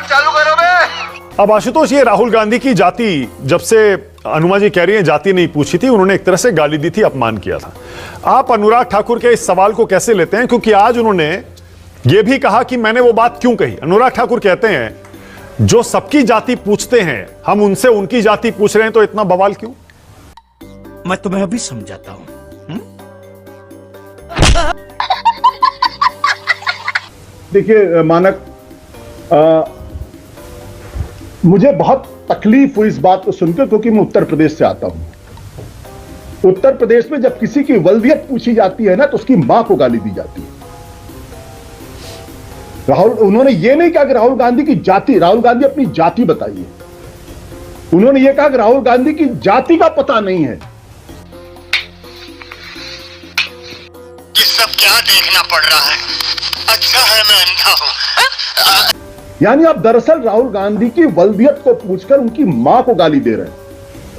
चालू करो बे। अब आशुतोष, ये राहुल गांधी की जाति, जब से अनुमा जी कह रही हैं जाति नहीं पूछी थी, उन्होंने एक तरह से गाली दी थी, अपमान किया था। आप अनुराग ठाकुर के इस सवाल को कैसे लेते हैं? क्योंकि आज उन्होंने ये भी कहा कि मैंने वो बात क्यों कही। अनुराग ठाकुर कहते हैं जो सबकी जाति पूछते हैं, हम उनसे उनकी जाति पूछ रहे हैं, तो इतना बवाल क्यों? मैं तुम्हें अभी समझाता हूं। देखिए मानक, मुझे बहुत तकलीफ हुई इस बात को सुनकर, क्योंकि मैं उत्तर प्रदेश से आता हूं। उत्तर प्रदेश में जब किसी की वल्दियत पूछी जाती है ना, तो उसकी मां को गाली दी जाती है। उन्होंने ये नहीं कहा कि राहुल गांधी की जाति, राहुल गांधी अपनी जाति बताइए। उन्होंने ये कहा कि राहुल गांधी की जाति का पता नहीं है। ये सब क्या देखना पड़ रहा है? अच्छा है मैं अंधा हूं। यानी आप दरअसल राहुल गांधी की वल्दियत को पूछकर उनकी मां को गाली दे रहे हैं।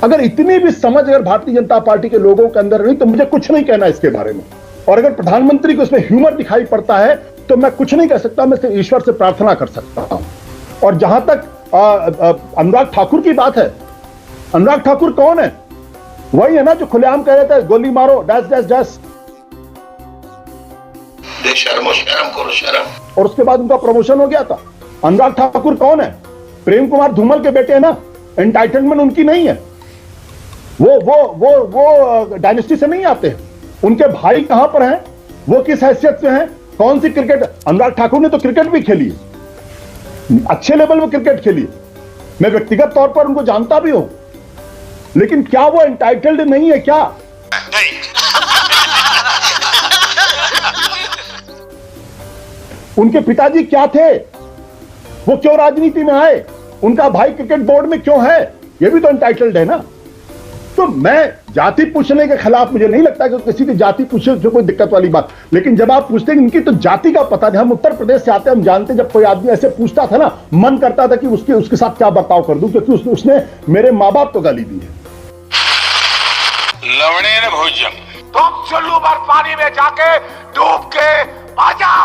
अगर इतनी भी समझ अगर भारतीय जनता पार्टी के लोगों के अंदर नहीं, तो मुझे कुछ नहीं कहना इसके बारे में। और अगर प्रधानमंत्री को इसमें ह्यूमर दिखाई पड़ता है, तो मैं कुछ नहीं कह सकता, मैं सिर्फ ईश्वर से प्रार्थना कर सकता हूं। और जहां तक अनुराग ठाकुर की बात है, अनुराग ठाकुर कौन है? वही है ना जो खुलेआम कह रहे थे गोली मारो डैश डैश डैश, शर्म करो शर्म। और उसके बाद उनका प्रमोशन हो गया था। अनुराग ठाकुर कौन है? प्रेम कुमार धूमल के बेटे हैं ना। एंटाइटलमेंट उनकी नहीं है। वो डायनेस्टी से नहीं आते। उनके भाई कहां पर हैं? वो किस हैसियत से हैं? कौन सी क्रिकेट? अनुराग ठाकुर ने तो क्रिकेट भी खेली है, अच्छे लेवल में क्रिकेट खेली है। मैं व्यक्तिगत तौर पर उनको जानता भी हूं, लेकिन क्या वो एंटाइटल्ड नहीं है क्या? नहीं। उनके पिताजी क्या थे? वो क्यों राजनीति में आए? उनका भाई क्रिकेट बोर्ड में क्यों है? ये भी तो एंटाइटल्ड है ना। तो मैं जाति पूछने के खिलाफ, मुझे नहीं लगता कि किसी की जाति पूछे जो कोई दिक्कत वाली बात। लेकिन जब आप पूछते हैं इनकी तो जाति का पता नहीं, हम उत्तर प्रदेश से आते हैं, हम जानते, जब कोई आदमी ऐसे पूछता था ना, मन करता था कि उसके साथ क्या बर्ताव कर दूं, क्योंकि उसने मेरे माँ बाप को गाली दी है। लवणे ने भोजन तुम चुल्लू पर पानी में जाके डूब के आ जाओ।